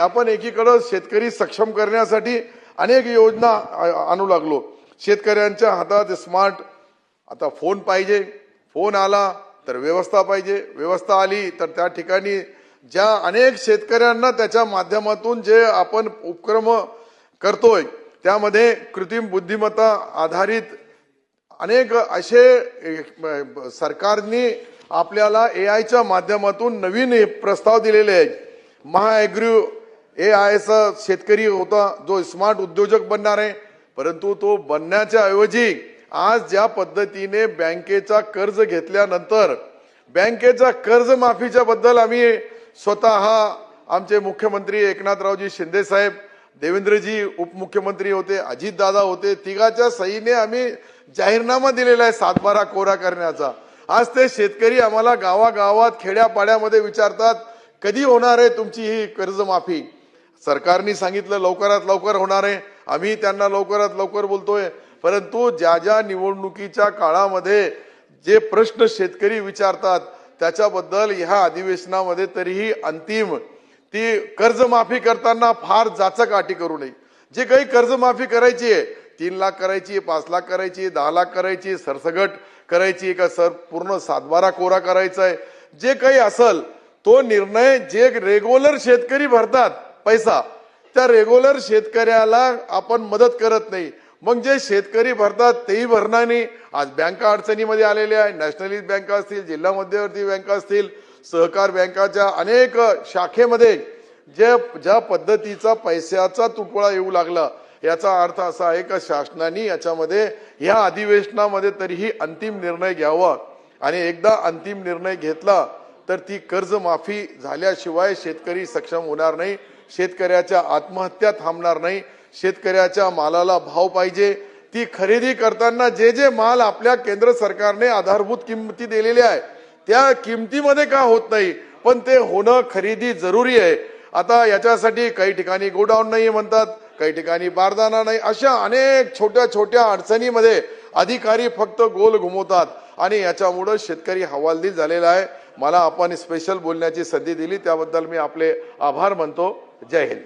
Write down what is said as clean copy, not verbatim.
आपण एकीकडे शेतकरी सक्षम करण्यासाठी अनेक योजना आणू लागलो। शेतकऱ्यांच्या हातात स्मार्ट आता फोन पाहिजे, फोन आला तर व्यवस्था पाहिजे, व्यवस्था आली तर त्या ठिकाणी ज्या अनेक शेतकऱ्यांना त्याच्या माध्यमातून जे आपण उपक्रम करतोय त्यामध्ये कृत्रिम बुद्धिमत्ता आधारित अनेक असे सरकारने आपल्याला एआयच्या माध्यमातून नवीन प्रस्ताव दिलेले आहेत। महाएग्रो एआयचा शेतकरी होता जो स्मार्ट उद्योजक बनणार आहे, परंतु तो बनण्याच्या ऐवजी आज ज्या पद्धतीने बँकेचा कर्ज घेतल्यानंतर बँकेचा कर्ज माफीच्या बद्दल आम्ही स्वतः आमचे मुख्यमंत्री एकनाथरावजी शिंदे साहेब, देवेंद्रजी उपमुख्यमंत्री होते, अजित दादा होते, तिघाच्या सहीने आम्ही जाहीरनामा दिलेला आहे 7/12 कोरा करण्याचा। आज ते शेतकरी आम्हाला गावागावात खेड्यापाड्यामध्ये विचारतात कधी होणार आहे तुमची ही कर्जमाफी। सरकारने सांगितलं लवकरात लवकर होणार आहे, आम्ही त्यांना लवकरात लवकर बोलतोय, परंतु ज्या ज्या निवडणुकीच्या काळामध्ये जे प्रश्न शेतकरी विचारतात त्याच्याबद्दल ह्या अधिवेशनामध्ये तरीही अंतिम ती कर्जमाफी करताना फार जाचक करू नये। जे काही कर्जमाफी करायची आहे 3 लाख करायची, 5 लाख करायची, 10 लाख करायची, सरसगट करायची का सर पूर्ण 7/12 कोरा करायचा आहे, जे काही असेल तो निर्णय जे रेग्युलर शेतकरी भरतात पैसा त्या रेग्युलर शेतकऱ्याला आपण मदत करत नाही, मग जे शेतकरी भरतात तेही भरणार नाही। आज बँका अडचणीमध्ये आलेल्या आहे, नॅशनलाइज बँका असतील, जिल्हा मध्यवर्ती बँका असतील, सहकार बँकाच्या अनेक शाखेमध्ये ज्या पद्धतीचा पैशाचा तुटवडा येऊ लागला याचा अर्थ असा आहे की शासनाने याच्यामध्ये या अधिवेशनामध्ये तरीही अंतिम निर्णय घ्यावा आणि एकदा अंतिम निर्णय घेतला तर ती कर्जमाफी झाल्याशिवाय शेतकरी सक्षम होणार नाही, शेतकऱ्याच्या आत्महत्या थांबणार नाही, शेतकऱ्याच्या मालाला भाव पाहिजे। ती खरेदी करताना जे जे माल आपल्या केंद्र सरकारने आधारभूत किंमती दिलेल्या आहे त्या किमतीमध्ये का होत नाही, पण ते होणं खरेदी जरुरी आहे। आता याच्यासाठी काही ठिकाणी गोडाऊन नाही म्हणतात, काही ठिकाणी बारदाना नाही, अशा अनेक छोट्या छोट्या अडचणीमध्ये अधिकारी फक्त गोल घुमवतात आणि याच्यामुळे शेतकरी हवालदिल झालेला आहे। मला आपण स्पेशल बोलण्याची संधी दिली त्याबद्दल मी आपले आभार मानतो। जय हिंद।